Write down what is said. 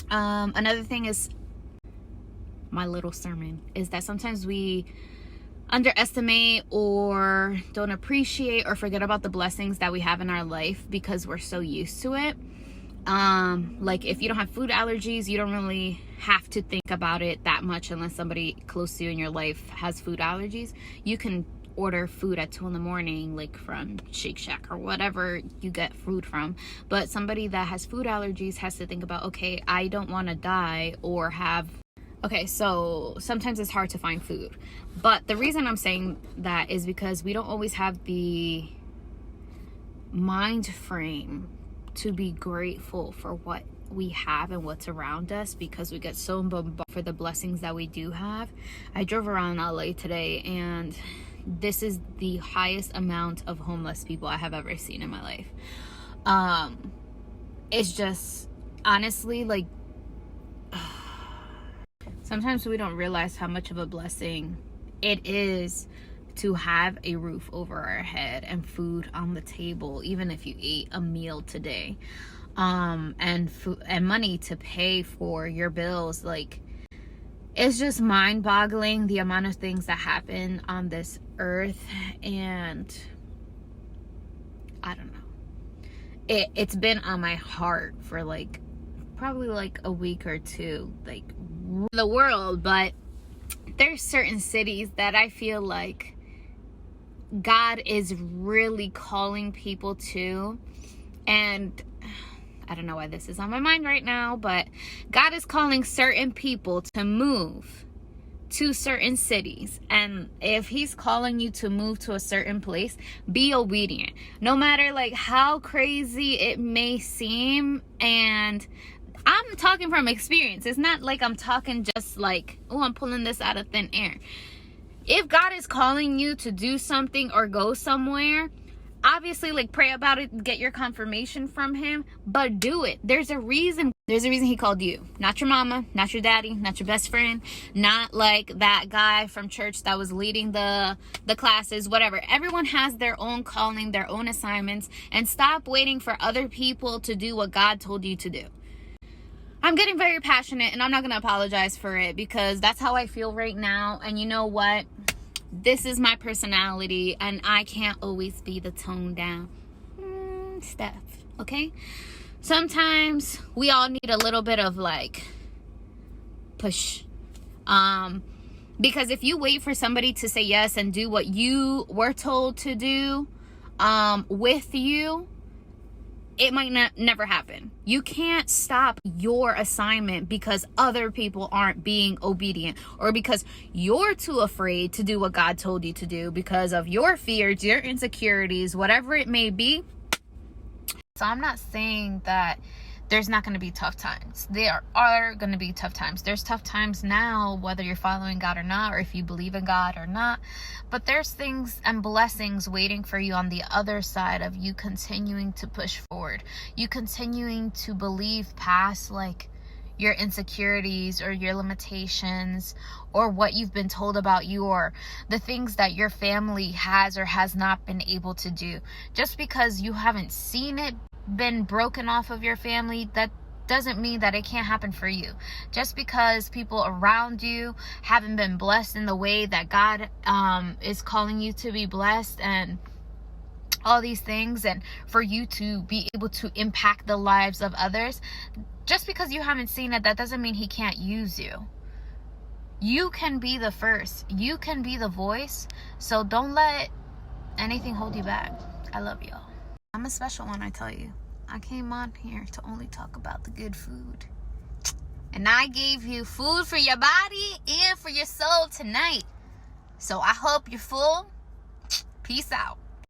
Another thing is, my little sermon, is that sometimes we underestimate or don't appreciate or forget about the blessings that we have in our life because we're so used to it. Like if you don't have food allergies, you don't really have to think about it that much unless somebody close to you in your life has food allergies. You can order food at 2 a.m, like from Shake Shack or whatever you get food from. But somebody that has food allergies has to think about, okay, I don't want to die or have... Okay, so sometimes it's hard to find food. But the reason I'm saying that is because we don't always have the mind frame to be grateful for what we have and what's around us, because we get so bombarded for the blessings that we do have. I drove around LA today, and this is the highest amount of homeless people I have ever seen in my life. It's just, honestly, like, sometimes we don't realize how much of a blessing it is to have a roof over our head and food on the table, even if you ate a meal today, and food and money to pay for your bills. Like, it's just mind-boggling the amount of things that happen on this earth. And I don't know, it's been on my heart for like probably like a week or two, like the world. But there's certain cities that I feel like God is really calling people to, and I don't know why this is on my mind right now, but God is calling certain people to move to certain cities. And if he's calling you to move to a certain place, be obedient, no matter like how crazy it may seem. And I'm talking from experience. It's not like I'm talking just like, oh, I'm pulling this out of thin air. If God is calling you to do something or go somewhere, obviously, like, pray about it, get your confirmation from him, but do it. There's a reason he called you, not your mama, not your daddy, not your best friend, not like that guy from church that was leading the classes, whatever. Everyone has their own calling, their own assignments, and stop waiting for other people to do what God told you to do. I'm getting very passionate, and I'm not going to apologize for it, because that's how I feel right now. And you know what? This is my personality, and I can't always be the toned down Steph, okay? Sometimes we all need a little bit of like push. Because if you wait for somebody to say yes and do what you were told to do with you, it might never happen. You can't stop your assignment because other people aren't being obedient, or because you're too afraid to do what God told you to do because of your fears, your insecurities, whatever it may be. So I'm not saying that there's not going to be tough times. There are going to be tough times. There's tough times now, whether you're following God or not, or if you believe in God or not. But there's things and blessings waiting for you on the other side of you continuing to push forward. You continuing to believe past like your insecurities or your limitations or what you've been told about you, or the things that your family has or has not been able to do. Just because you haven't seen it been broken off of your family, that doesn't mean that it can't happen for you. Just because people around you haven't been blessed in the way that God is calling you to be blessed, and all these things, and for you to be able to impact the lives of others, just because you haven't seen it, that doesn't mean he can't use you. You can be the first. You can be the voice. So don't let anything hold you back. I love y'all. I'm a special one, I tell you. I came on here to only talk about the good food. And I gave you food for your body and for your soul tonight. So I hope you're full. Peace out.